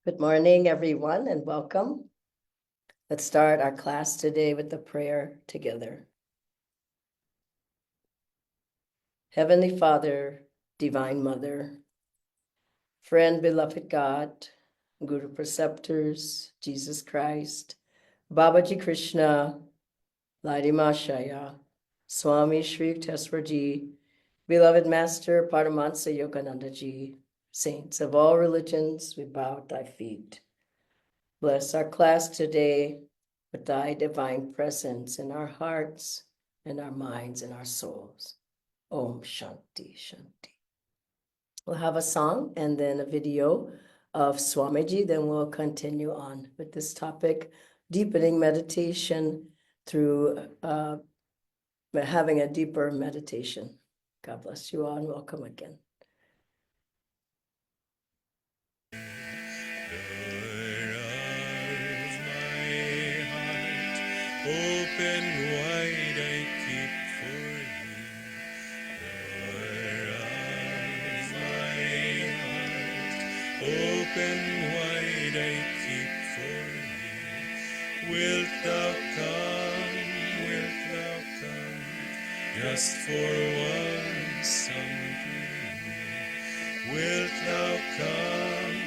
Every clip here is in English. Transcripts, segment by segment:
Good morning, everyone, and welcome. Let's start our class today with the prayer together. Heavenly Father, Divine Mother, friend, beloved God, Guru Preceptors, Jesus Christ, Babaji Krishna, Ladi Mashaya, Swami Shri Yukteswarji, beloved Master Paramhansa Yogananda Ji, saints of all religions, we bow at thy feet. Bless our class today with thy divine presence in our hearts, in our minds, in our souls. Om Shanti Shanti. We'll have a song and then a video of Swamiji. Then we'll continue on with this topic, deepening meditation through having a deeper meditation. God bless you all and welcome again. Open wide I keep for thee, door of my heart. Open wide I keep for thee. Wilt thou come, just for once unto me? Wilt thou come,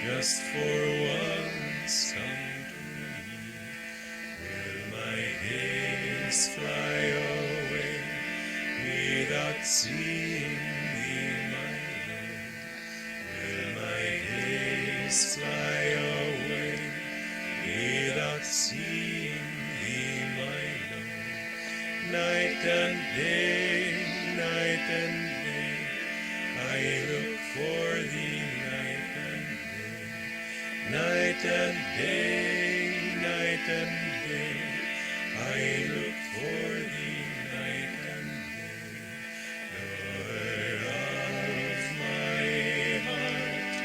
just for once unto me? Fly away without seeing thee, my Lord. Will my days fly away without seeing thee, my Lord? Night and day, I look for thee, night and day, I look for thee night and day. Door of my heart,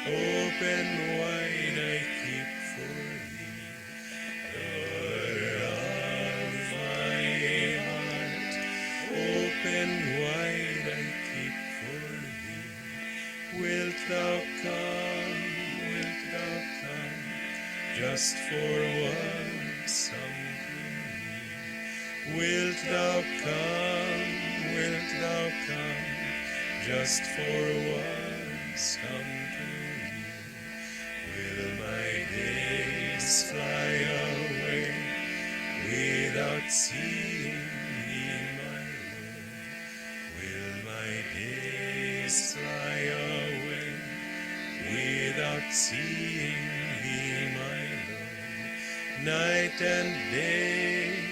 open wide I keep for thee. Door of my heart, open wide I keep for thee. Wilt thou come, just for once unto me? Wilt thou come, just for once unto me? Will my days fly away without seeing thee, my Lord? Will my days fly away without seeing thee, my Lord? Night and day,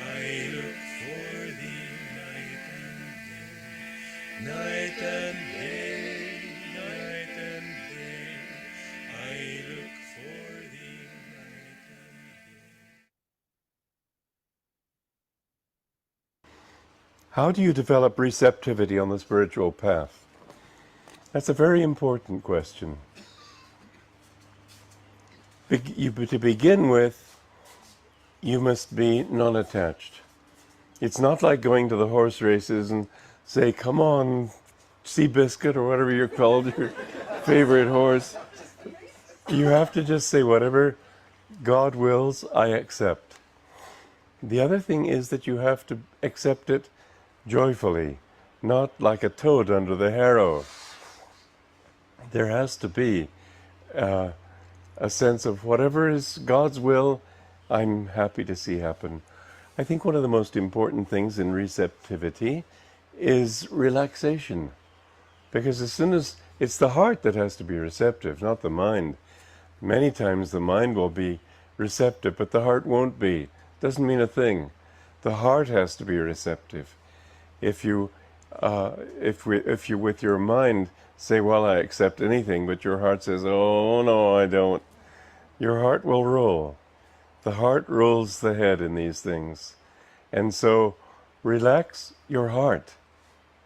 I look for thee, night and day, I look for thee, night and day. How do you develop receptivity on the spiritual path? That's a very important question. To begin with, you must be non-attached. It's not like going to the horse races and say, come on, Seabiscuit, or whatever you're called, your favorite horse. You have to just say, whatever God wills, I accept. The other thing is that you have to accept it joyfully, not like a toad under the harrow. There has to be a sense of whatever is God's will, I'm happy to see happen. I think one of the most important things in receptivity is relaxation. Because as soon as it's the heart that has to be receptive, not the mind. Many times the mind will be receptive, but the heart won't be. Doesn't mean a thing. The heart has to be receptive. If you with your mind say, well, I accept anything, but your heart says, oh no, I don't, your heart will roll. The heart rules the head in these things. And so relax your heart,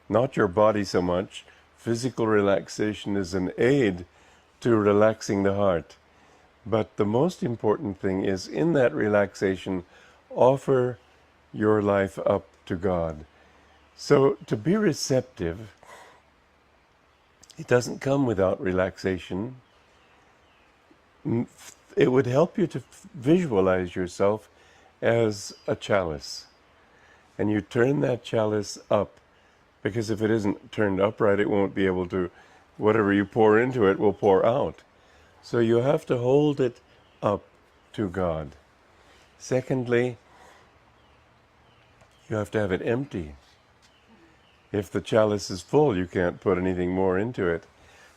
not your body so much. Physical relaxation is an aid to relaxing the heart. But the most important thing is, in that relaxation, offer your life up to God. So to be receptive It doesn't come without relaxation. It would help you to visualize yourself as a chalice. And you turn that chalice up, because if it isn't turned upright, it won't be able to, whatever you pour into it will pour out. So you have to hold it up to God. Secondly, you have to have it empty. If the chalice is full, you can't put anything more into it.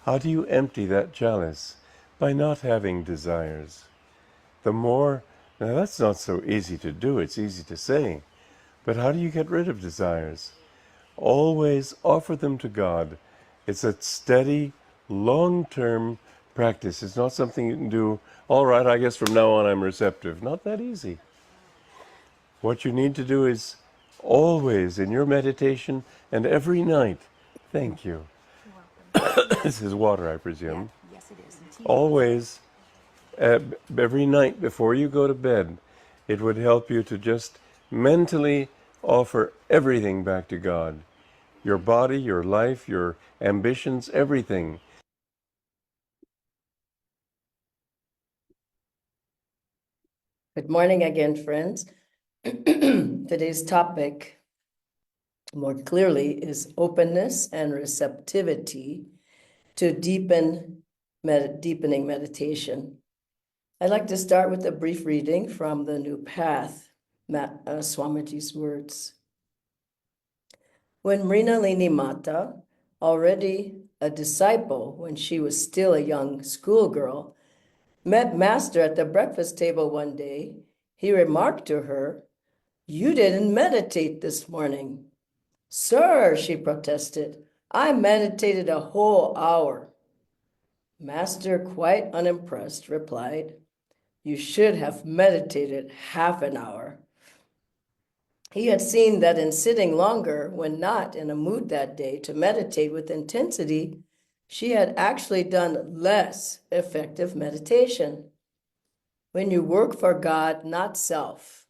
How do you empty that chalice? By not having desires. The more, now that's not so easy to do, it's easy to say. But how do you get rid of desires? Always offer them to God. It's a steady, long-term practice. It's not something you can do, all right, I guess from now on I'm receptive. Not that easy. What you need to do is always in your meditation and every night, thank you. This is water, I presume. Yes, it is. Always, every night before you go to bed, it would help you to just mentally offer everything back to God. Your body, your life, your ambitions, everything. Good morning again, friends. Today's topic, more clearly, is openness and receptivity to deepening meditation. I'd like to start with a brief reading from the New Path, Swamiji's words. When Mrinalini Mata, already a disciple when she was still a young schoolgirl, met Master at the breakfast table one day, he remarked to her, "You didn't meditate this morning." "Sir," she protested, "I meditated a whole hour." Master, quite unimpressed, replied, "You should have meditated half an hour." He had seen that in sitting longer, when not in a mood that day to meditate with intensity, she had actually done less effective meditation. When you work for God, not self,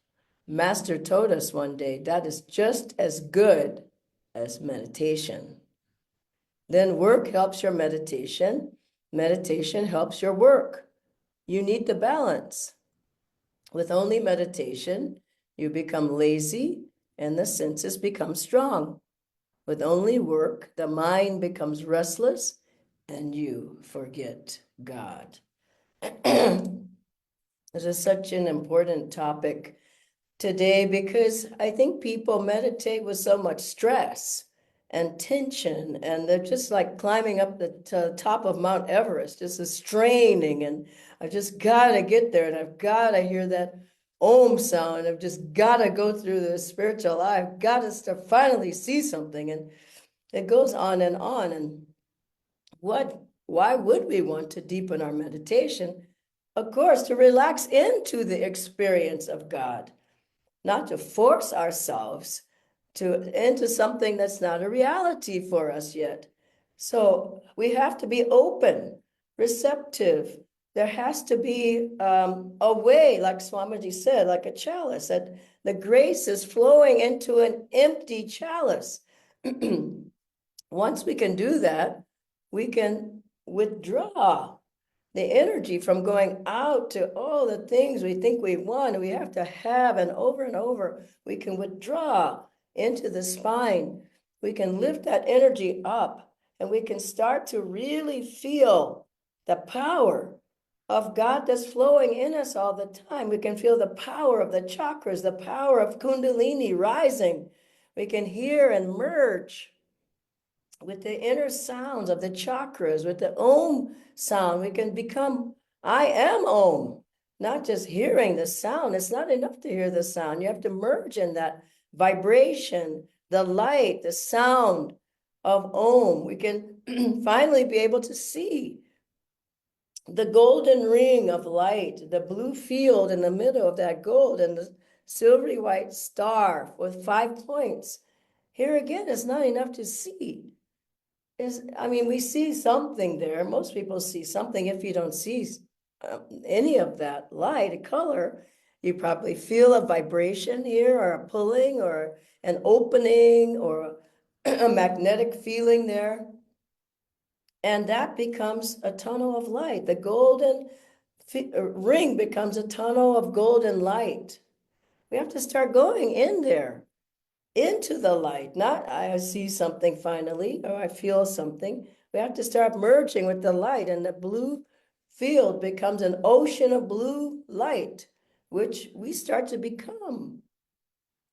Master told us one day, that is just as good as meditation. Then work helps your meditation. Meditation helps your work. You need the balance. With only meditation, you become lazy and the senses become strong. With only work, the mind becomes restless and you forget God. This is such an important topic today because I think people meditate with so much stress and tension, and they're just like climbing up the top of Mount Everest. It's a straining, and I've just got to get there, and I've got to hear that Om sound. I've just got to go through the spiritual life. I've got to finally see something, and it goes on and on. And why would we want to deepen our meditation? Of course, to relax into the experience of God, not to force ourselves into something that's not a reality for us yet. So we have to be open, receptive. There has to be a way, like Swamiji said, like a chalice, that the grace is flowing into an empty chalice. Once we can do that, we can withdraw the energy from going out to all the things we think we want, we have to have, and over, we can withdraw into the spine. We can lift that energy up, and we can start to really feel the power of God that's flowing in us all the time. We can feel the power of the chakras, the power of Kundalini rising. We can hear and merge with the inner sounds of the chakras, with the Om sound. We can become, I am Om, not just hearing the sound. It's not enough to hear the sound. You have to merge in that vibration, the light, the sound of Om. We can finally be able to see the golden ring of light, the blue field in the middle of that gold, and the silvery white star with 5 points. Here again, it's not enough to see. We see something there. Most people see something. If you don't see any of that light, a color, you probably feel a vibration here, or a pulling, or an opening, or a magnetic feeling there. And that becomes a tunnel of light. The golden ring becomes a tunnel of golden light. We have to start going in there, into the light, not I see something finally, or I feel something. We have to start merging with the light, and the blue field becomes an ocean of blue light, which we start to become.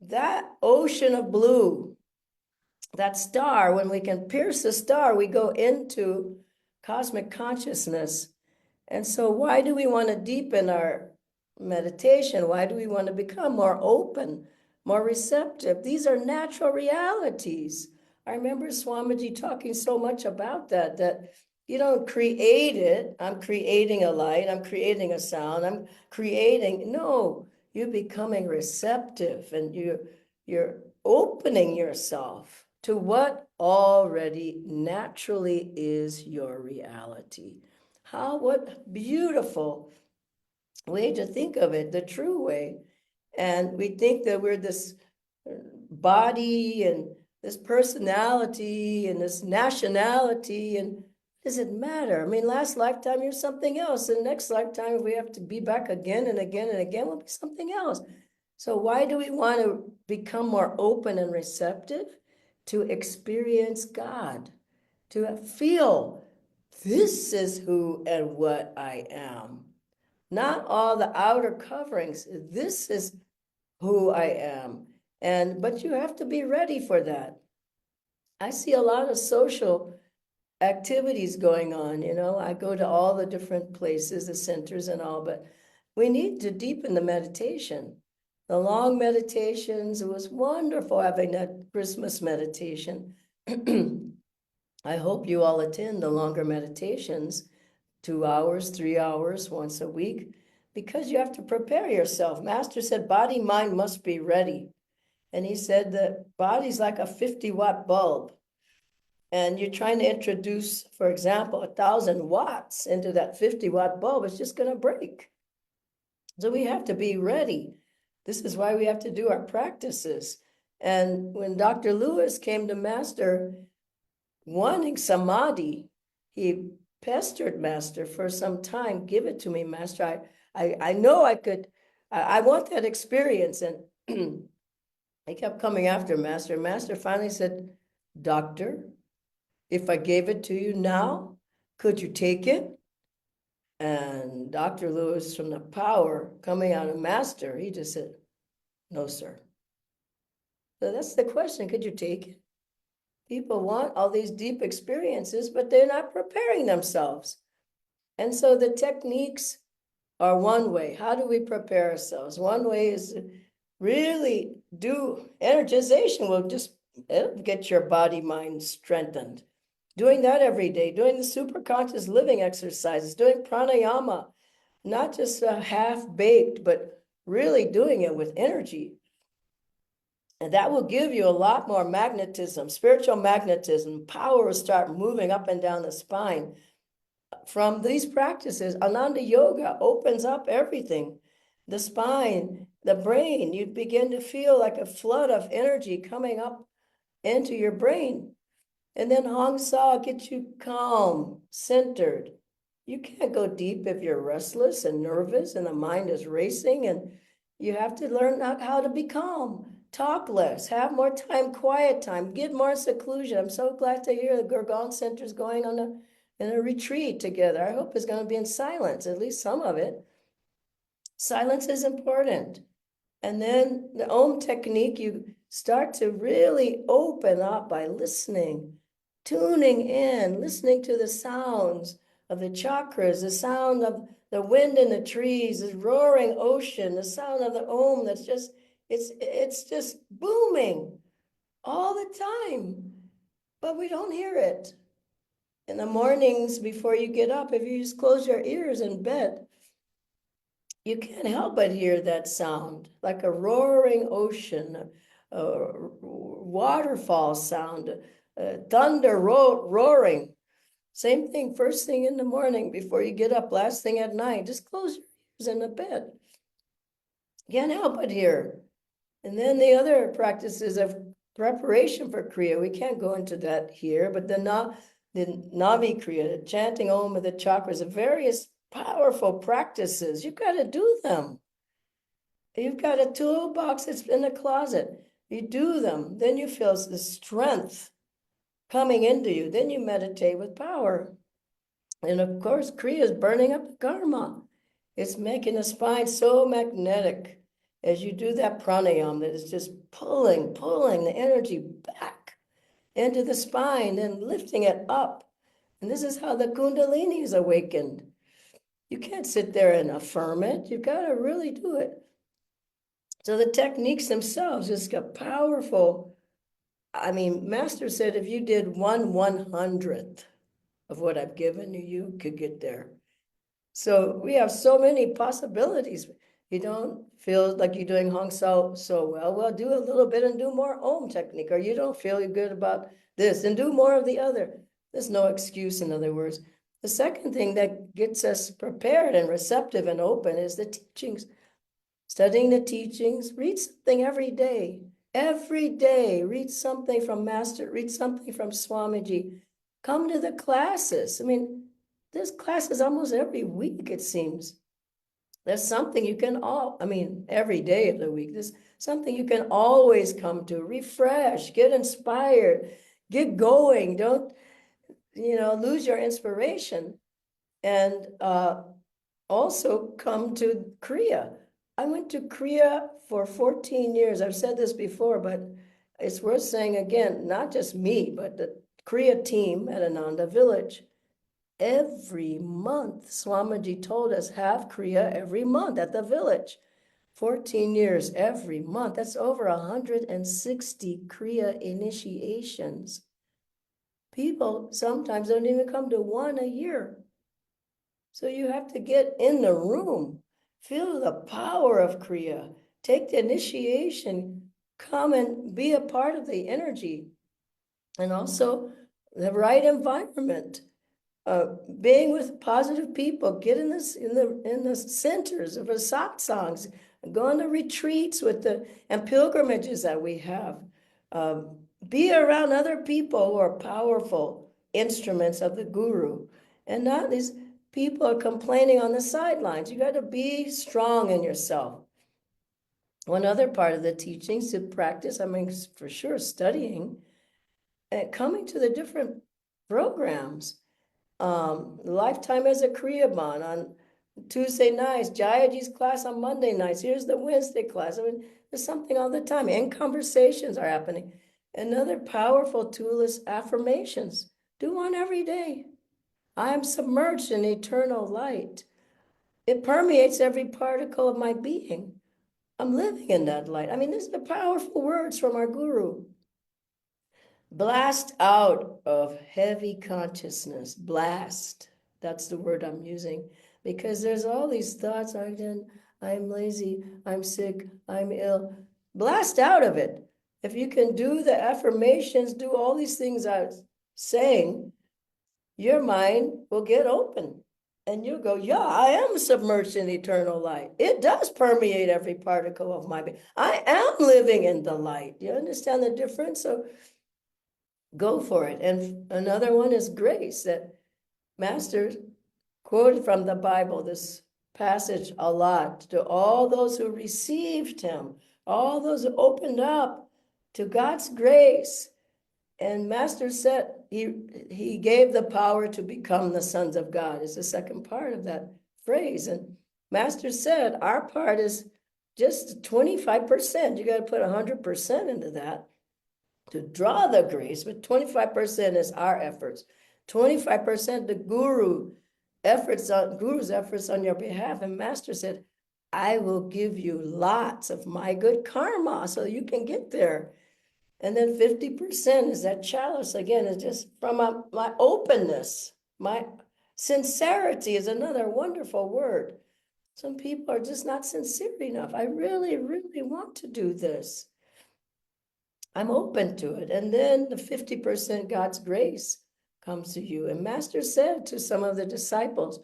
That ocean of blue, that star, when we can pierce the star, we go into cosmic consciousness. And so why do we want to deepen our meditation? Why do we want to become more open, more receptive? These are natural realities. I remember Swamiji talking so much about that you don't create it. I'm creating a light. I'm creating a sound. I'm creating. No, you're becoming receptive, and you're opening yourself to what already naturally is your reality. What beautiful way to think of it, the true way. And we think that we're this body and this personality and this nationality, and does it matter? I mean, last lifetime you're something else, and next lifetime, if we have to be back again and again and again, we'll be something else. So why do we want to become more open and receptive? To experience God, to feel this is who and what I am. Not all the outer coverings. This is who I am. But you have to be ready for that. I see a lot of social activities going on. I go to all the different places, the centers and all, but we need to deepen the meditation. The long meditations, it was wonderful having that Christmas meditation. I hope you all attend the longer meditations, 2 hours, 3 hours, once a week, because you have to prepare yourself. Master said, body, mind must be ready. And he said the body's like a 50-watt bulb. And you're trying to introduce, for example, 1,000 watts into that 50-watt bulb, it's just going to break. So we have to be ready. This is why we have to do our practices. And when Dr. Lewis came to Master wanting samadhi, he pestered Master for some time. Give it to me, Master. I know I could. I want that experience. And he kept coming after Master. Master finally said, Doctor, if I gave it to you now, could you take it? And Dr. Lewis, from the power coming out of Master, he just said, no, sir. So that's the question. Could you take it? People want all these deep experiences, but they're not preparing themselves. And so the techniques are one way. How do we prepare ourselves? One way is to really do energization. It'll get your body, mind strengthened. Doing that every day, doing the super conscious living exercises, doing pranayama, not just half-baked, but really doing it with energy. And that will give you a lot more magnetism, spiritual magnetism. Power will start moving up and down the spine. From these practices, Ananda Yoga opens up everything. The spine, the brain, you begin to feel like a flood of energy coming up into your brain. And then Hong Sa gets you calm, centered. You can't go deep if you're restless and nervous and the mind is racing, and you have to learn how to be calm. Talk less, have more time, quiet time, get more seclusion. I'm so glad to hear the Gurgaon Center is going on in a retreat together. I hope it's going to be in silence, at least some of it. Silence is important. And then the Om technique, you start to really open up by listening, tuning in, listening to the sounds of the chakras, the sound of the wind in the trees, the roaring ocean, the sound of the Om that's just, it's just booming all the time, but we don't hear it. In the mornings before you get up, if you just close your ears in bed, you can't help but hear that sound, like a roaring ocean, a waterfall sound, thunder roaring. Same thing, first thing in the morning before you get up, last thing at night, just close your ears in the bed. Can't help but hear. And then the other practices of preparation for Kriya, we can't go into that here, but the the Navi Kriya, the chanting Om of the chakras, the various powerful practices. You've got to do them. You've got a toolbox that's in the closet. You do them, then you feel the strength coming into you. Then you meditate with power. And of course, Kriya is burning up the karma. It's making the spine so magnetic as you do that pranayama that is just pulling the energy back into the spine and lifting it up. And this is how the Kundalini is awakened. You can't sit there and affirm it. You've got to really do it. So the techniques themselves just got powerful. I mean, Master said if you did 1/100th of what I've given you, you could get there. So we have so many possibilities. You don't feel like you're doing Hong so well. Well, do a little bit and do more Om technique. Or you don't feel good about this and do more of the other. There's no excuse, in other words. The second thing that gets us prepared and receptive and open is the teachings. Studying the teachings, read something every day. Every day, read something from Master, read something from Swamiji. Come to the classes. I mean, there's classes almost every week, it seems. There's something you can every day of the week. There's something you can always come to, refresh, get inspired, get going. Don't, lose your inspiration. And also come to Kriya. I went to Kriya for 14 years. I've said this before, but it's worth saying again, not just me, but the Kriya team at Ananda Village. Every month, Swamiji told us, have Kriya every month at the village. 14 years every month. That's over 160 Kriya initiations. People sometimes don't even come to one a year. So you have to get in the room, feel the power of Kriya, take the initiation, come and be a part of the energy, and also the right environment. Being with positive people, get in the centers of the satsangs, go on the retreats and pilgrimages that we have. Be around other people who are powerful instruments of the guru, and not these people are complaining on the sidelines. You got to be strong in yourself. One other part of the teachings to practice, for sure, studying and coming to the different programs. Lifetime as a Kriyaban on Tuesday nights, Jayaji's class on Monday nights. Here's the Wednesday class. There's something all the time. And conversations are happening. Another powerful tool is affirmations. Do one every day. I am submerged in eternal light. It permeates every particle of my being. I'm living in that light. These are powerful words from our guru. Blast out of heavy consciousness. Blast. That's the word I'm using. Because there's all these thoughts. I'm lazy. I'm sick. I'm ill. Blast out of it. If you can do the affirmations, do all these things I was saying, your mind will get open. And you'll go, yeah, I am submerged in eternal light. It does permeate every particle of my being. I am living in the light. You understand the difference? So go for it. And another one is grace, that Master quoted from the Bible, this passage a lot. To all those who received him, all those who opened up to God's grace. And Master said he gave the power to become the sons of God, is the second part of that phrase. And Master said our part is just 25%. You got to put 100% into that to draw the grace, but 25% is our efforts. 25% the guru's efforts on your behalf. And Master said, I will give you lots of my good karma so you can get there. And then 50% is that chalice. Again, it's just from my openness. My sincerity is another wonderful word. Some people are just not sincere enough. I really, really want to do this. I'm open to it. And then the 50% God's grace comes to you. And Master said to some of the disciples,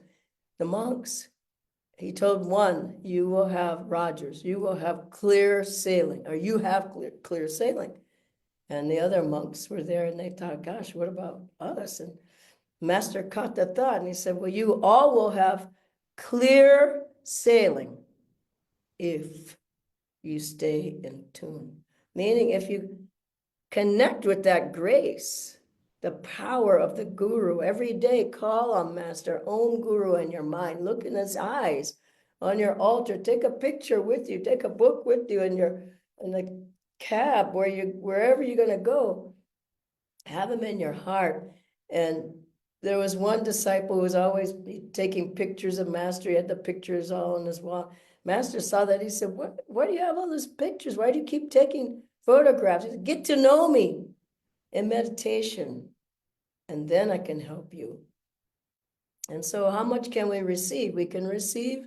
the monks, he told one, you will have Rogers, you will have clear sailing, or you have clear sailing. And the other monks were there, and they thought, gosh, what about us? And Master caught the thought, and he said, well, you all will have clear sailing if you stay in tune. Meaning, if you connect with that grace, the power of the Guru, every day call on Master, Om Guru in your mind, look in his eyes on your altar, take a picture with you, take a book with you in the cab, wherever you're going to go, have him in your heart. And there was one disciple who was always taking pictures of Master. He had the pictures all on his wall. Master saw that. He said, why do you have all those pictures? Why do you keep taking photographs? He said, get to know me in meditation, and then I can help you. And so how much can we receive? We can receive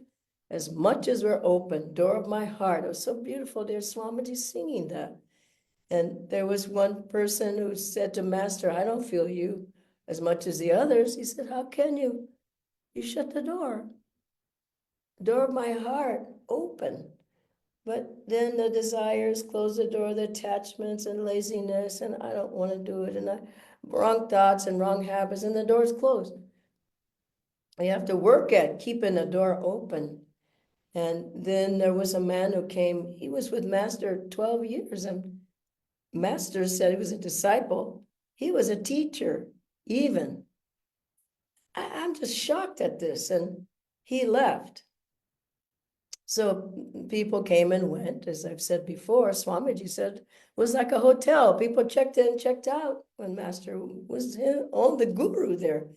as much as we're open. Door of my heart. It was so beautiful there, Swamiji singing that. And there was one person who said to Master, I don't feel you as much as the others. He said, how can you? You shut the door. Door of my heart, open. But then the desires close the door, the attachments and laziness, and I don't want to do it, and wrong thoughts and wrong habits, and the door's closed. You have to work at keeping the door open. And then there was a man who came, he was with Master 12 years, and Master said he was a disciple. He was a teacher, even. I'm just shocked at this. And he left. So people came and went, as I've said before. Swamiji said it was like a hotel. People checked in, checked out when Master was on the Guru there.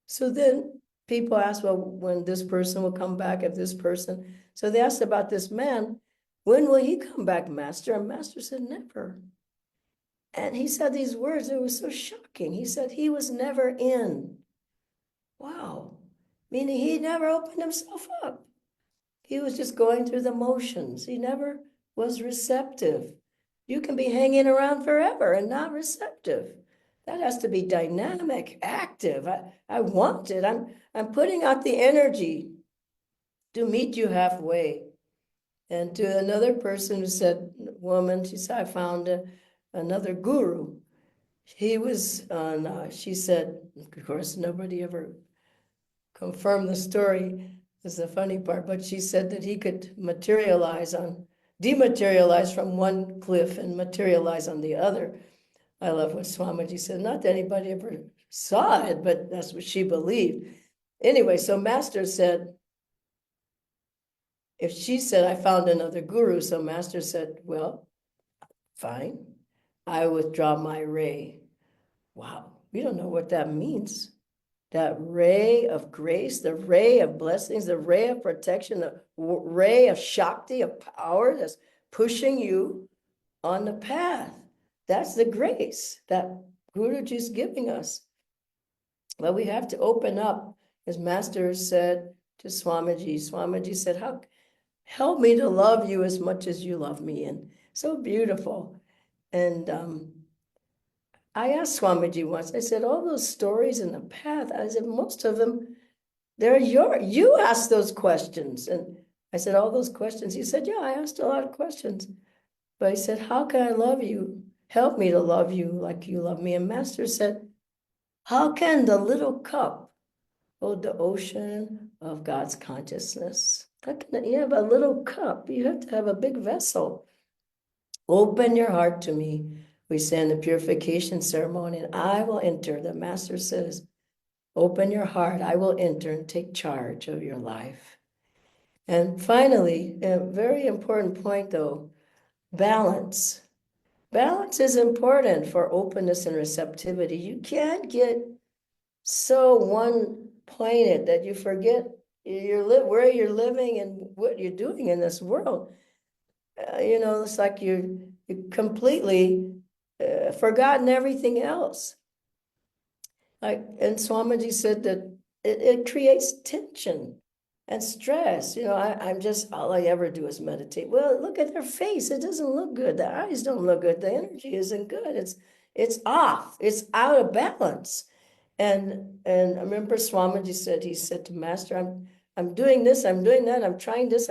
So then people asked, well, when this person will come back, if this person. So they asked about this man, when will he come back, Master? And Master said, never. And he said these words, it was so shocking. He said he was never in. Wow. Meaning he never opened himself up. He was just going through the motions. He never was receptive. You can be hanging around forever and not receptive. That has to be dynamic, active. I want it. I'm putting out the energy to meet you halfway. And to another person who said, woman, she said, I found another guru. He was on, she said, of course, nobody ever confirmed the story. This is the funny part, but she said that he could dematerialize from one cliff and materialize on the other. I love what Swamiji said. Not that anybody ever saw it, but that's what she believed. Anyway, so Master said, if she said, I found another guru, so Master said, well, fine, I withdraw my ray. Wow, we don't know what that means. That ray of grace, the ray of blessings, the ray of protection, the ray of Shakti, of power that's pushing you on the path. That's the grace that Guruji is giving us. But we have to open up, as Master said to Swamiji. Swamiji said, help me to love you as much as you love me. And so beautiful. And I asked Swamiji once, I said, all those stories in the path, I said, most of them, you asked those questions. And I said, all those questions. He said, yeah, I asked a lot of questions. But he said, how can I love you? Help me to love you like you love me. And Master said, how can the little cup hold the ocean of God's consciousness? How can you have a little cup? You have to have a big vessel. Open your heart to me. We say in the purification ceremony, and I will enter. The Master says, open your heart. I will enter and take charge of your life. And finally, a very important point though, balance. Balance is important for openness and receptivity. You can't get so one-pointed that you forget where you're living and what you're doing in this world. It's like you completely forgotten everything else. And Swamiji said that it creates tension and stress. All I ever do is meditate. Well, look at their face. It doesn't look good. The eyes don't look good. The energy isn't good. It's off. It's out of balance. And I remember Swamiji said, he said to Master, I'm doing this, I'm doing that, I'm trying this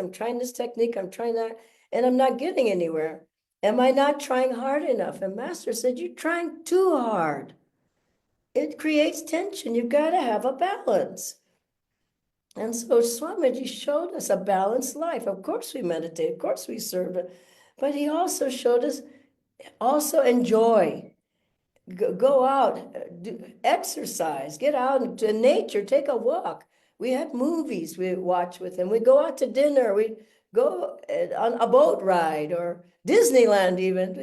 technique, I'm trying that, and I'm not getting anywhere. Am I not trying hard enough? And Master said, you're trying too hard. It creates tension. You've got to have a balance. And so Swamiji showed us a balanced life. Of course we meditate, of course we serve it, but he also showed us also enjoy. Go out, exercise, get out into nature, take a walk. We had movies we watch with him. We go out to dinner. We go on a boat ride or Disneyland even,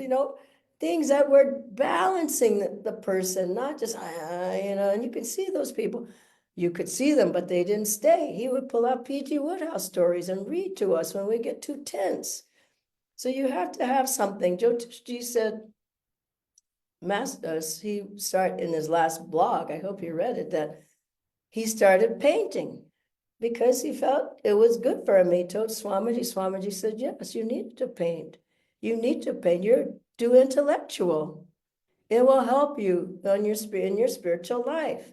things that were balancing the person, not just, and you could see those people. You could see them, but they didn't stay. He would pull out P.G. Woodhouse stories and read to us when we get too tense. So you have to have something. Jyotish said, he started in his last blog, I hope you read it, that he started painting because he felt it was good for him. He told Swamiji, Swamiji said, yes, you need to paint. You need to paint. You're too intellectual. It will help you in your spiritual life.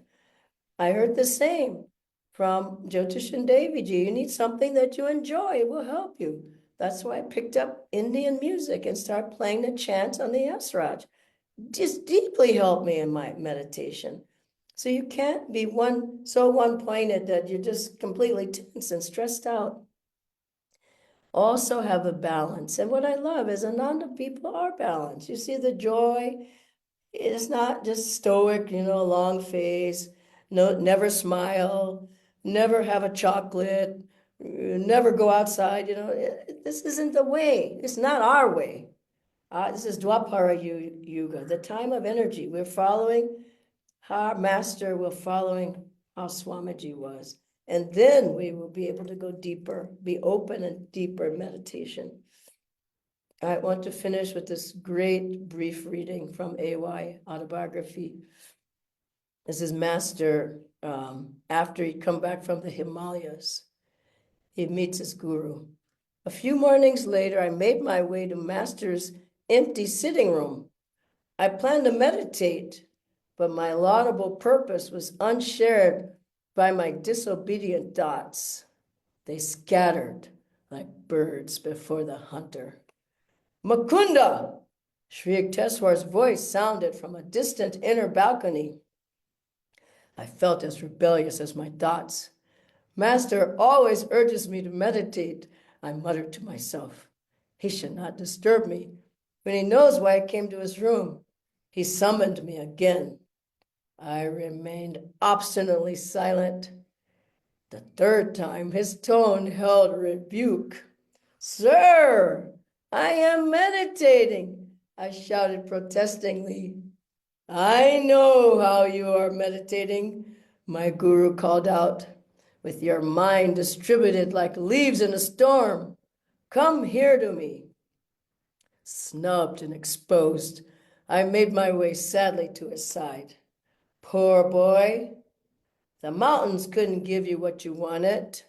I heard the same from Jyotish and Daviji. You need something that you enjoy. It will help you. That's why I picked up Indian music and started playing the chants on the Yasraj. Just deeply helped me in my meditation. So you can't be one-pointed that you're just completely tense and stressed out. Also have a balance. And what I love is Ananda people are balanced. You see the joy. It's not just stoic, long face, no, never smile, never have a chocolate, never go outside. This isn't the way. It's not our way. This is Dwapara Yuga, the time of energy. We're following our master, we're following how Swamiji was. And then we will be able to go deeper, be open and deeper in meditation. I want to finish with this great brief reading from A.Y. autobiography. This is Master, after he'd come back from the Himalayas. He meets his guru. A few mornings later, I made my way to Master's empty sitting room. I planned to meditate, but my laudable purpose was unshared by my disobedient thoughts. They scattered like birds before the hunter. Mukunda! Sri Yukteswar's voice sounded from a distant inner balcony. I felt as rebellious as my thoughts. Master always urges me to meditate, I muttered to myself. He should not disturb me when he knows why I came to his room. He summoned me again. I remained obstinately silent. The third time, his tone held rebuke. Sir, I am meditating, I shouted protestingly. I know how you are meditating, my guru called out, with your mind distributed like leaves in a storm. Come here to me. Snubbed and exposed, I made my way sadly to his side. Poor boy, the mountains couldn't give you what you wanted.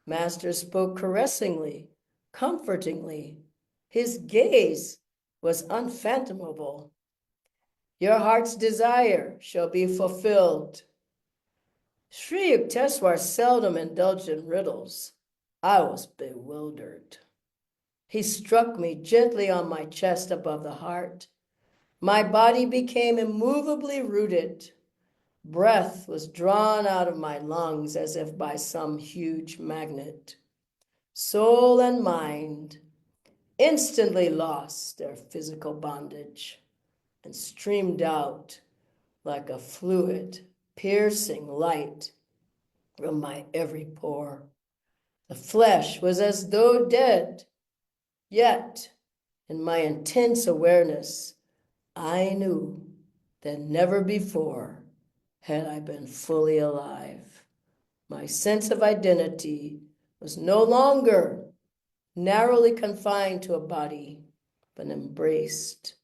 Master spoke caressingly, comfortingly. His gaze was unfathomable. Your heart's desire shall be fulfilled. Sri Yukteswar seldom indulged in riddles. I was bewildered. He struck me gently on my chest above the heart. My body became immovably rooted. Breath was drawn out of my lungs as if by some huge magnet. Soul and mind instantly lost their physical bondage and streamed out like a fluid, piercing light from my every pore. The flesh was as though dead, yet in my intense awareness, I knew that never before had I been fully alive. My sense of identity was no longer narrowly confined to a body, but embraced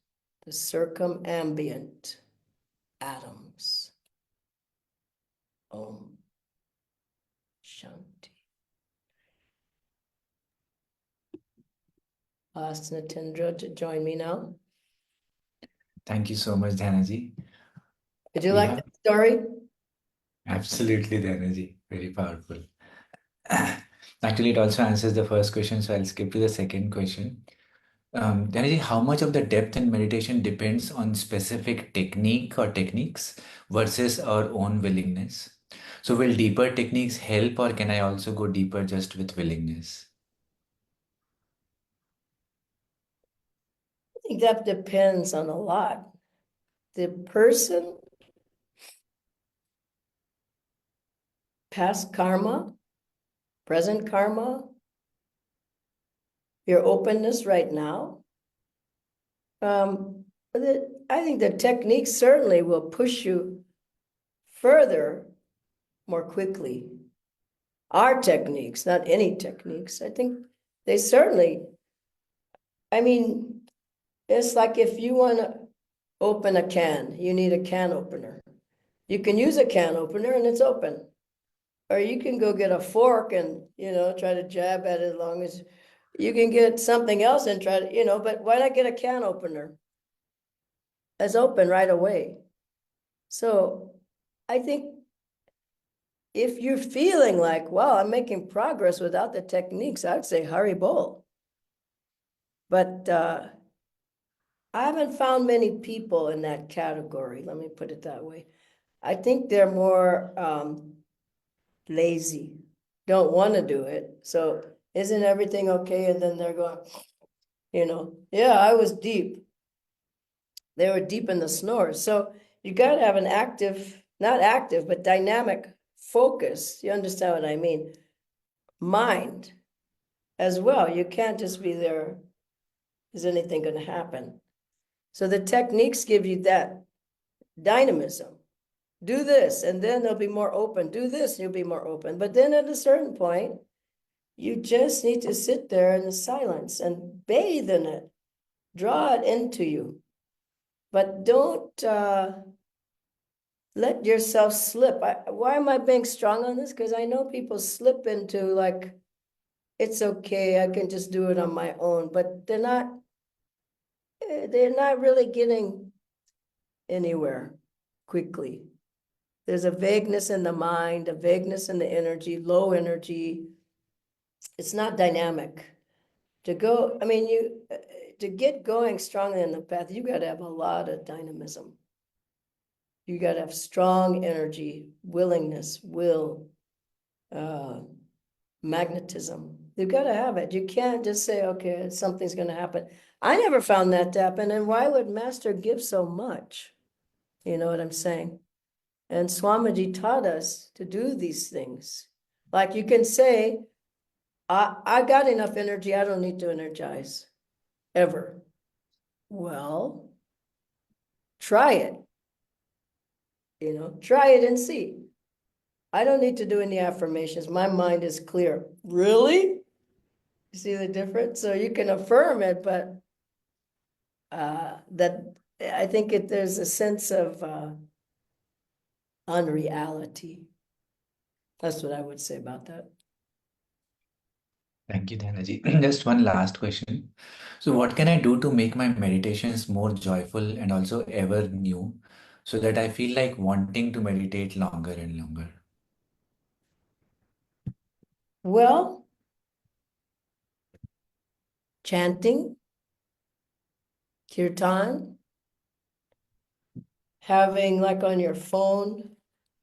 the circumambient atoms. Om Shanti. Ask Natendra to join me now. Thank you so much, Dhyanaji. Would you We like have- that story? Absolutely, Dhyanaji. Very powerful. Actually, it also answers the first question, so I'll skip to the second question. Dhanaji, how much of the depth in meditation depends on specific technique or techniques versus our own willingness? So, will deeper techniques help, or can I also go deeper just with willingness? I think that depends on a lot. The person, past karma, present karma, your openness right now. I think the techniques certainly will push you further more quickly. Our techniques, not any techniques. I think they certainly, I mean, it's like if you want to open a can, you need a can opener. You can use a can opener and it's open. Or you can go get a fork and, try to jab at it as long as you can get something else and try to, but why not get a can opener? It's open right away. So I think if you're feeling like, wow, I'm making progress without the techniques, I'd say Haribol. But I haven't found many people in that category. Let me put it that way. I think they're more lazy, don't want to do it. So isn't everything okay? And then they're going, yeah, I was deep. They were deep in the snores. So you got to have an active, not active, but dynamic focus. You understand what I mean? Mind as well. You can't just be there. Is anything going to happen? So the techniques give you that dynamism. Do this, and then they'll be more open. Do this, you'll be more open. But then at a certain point, you just need to sit there in the silence and bathe in it, draw it into you. But don't let yourself slip. Why am I being strong on this? Because I know people slip into like, it's okay, I can just do it on my own. But they're not really getting anywhere quickly. There's a vagueness in the mind, a vagueness in the energy, low energy. It's not dynamic. To go, I mean, to get going strongly in the path, you got to have a lot of dynamism. You got to have strong energy, willingness, will, magnetism. You got to have it. You can't just say, okay, something's going to happen. I never found that to happen. And why would Master give so much? You know what I'm saying? And Swamiji taught us to do these things. Like you can say, I got enough energy, I don't need to energize ever. Well, try it. Try it and see. I don't need to do any affirmations. My mind is clear. Really? You see the difference? So you can affirm it, but that I think there's a sense of unreality. That's what I would say about that. Thank you, Dhanaji. Just one last question. So, what can I do to make my meditations more joyful and also ever new so that I feel like wanting to meditate longer and longer? Well, chanting, kirtan, having like on your phone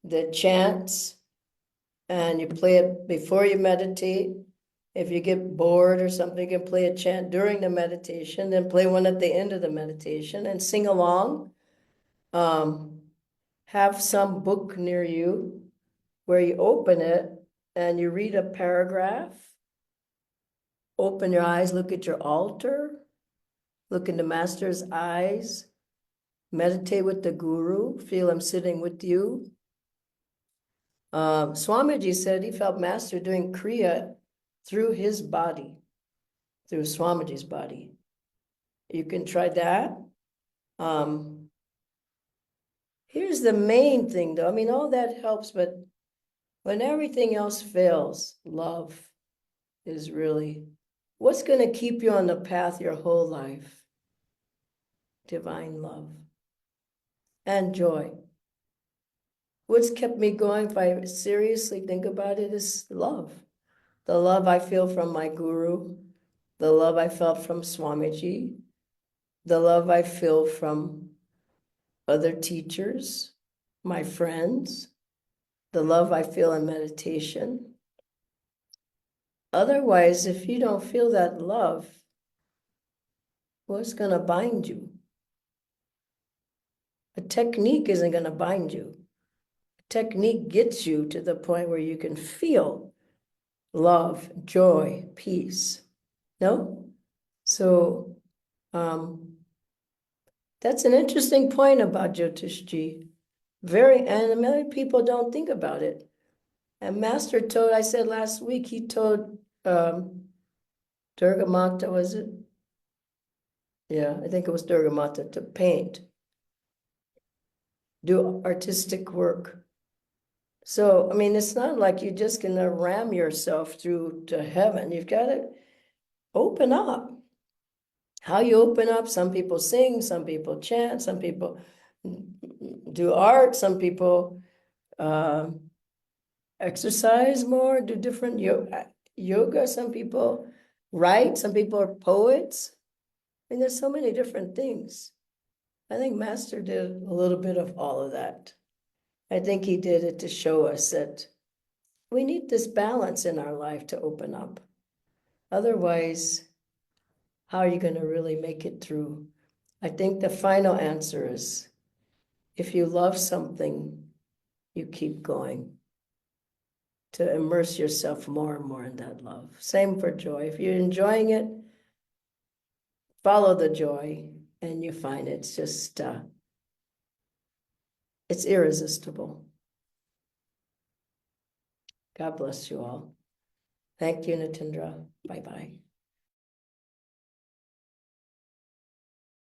the chants, and you play it before you meditate. If you get bored or something, you can play a chant during the meditation, then play one at the end of the meditation and sing along. Have some book near you where you open it and you read a paragraph. Open your eyes, look at your altar, look into Master's eyes, meditate with the Guru, feel him sitting with you. Swamiji said he felt Master doing Kriya through his body, through Swamiji's body. You can try that. Here's the main thing though. I mean, all that helps, but when everything else fails, love is really what's going to keep you on the path your whole life. Divine love and joy. What's kept me going, if I seriously think about it, is love. The love I feel from my guru, the love I felt from Swamiji, the love I feel from other teachers, my friends, the love I feel in meditation. Otherwise, if you don't feel that love, what's going to bind you? A technique isn't going to bind you. A technique gets you to the point where you can feel love, joy, peace. No? So that's an interesting point about Jyotishji. And many people don't think about it. And Master told, I said last week, he told Durga Mata, was it? Yeah, I think it was Durga Mata, to paint, do artistic work. So, I mean, it's not like you're just gonna ram yourself through to heaven. You've got to open up. How you open up, some people sing, some people chant, some people do art, some people exercise more, do different yoga, some people write, some people are poets. I mean, there's so many different things. I think Master did a little bit of all of that. I think he did it to show us that we need this balance in our life to open up. Otherwise, how are you going to really make it through? I think the final answer is, if you love something, you keep going to immerse yourself more and more in that love. Same for joy. If you're enjoying it, follow the joy, and you find it's just, it's irresistible. God bless you all. Thank you, Natindra. Bye-bye.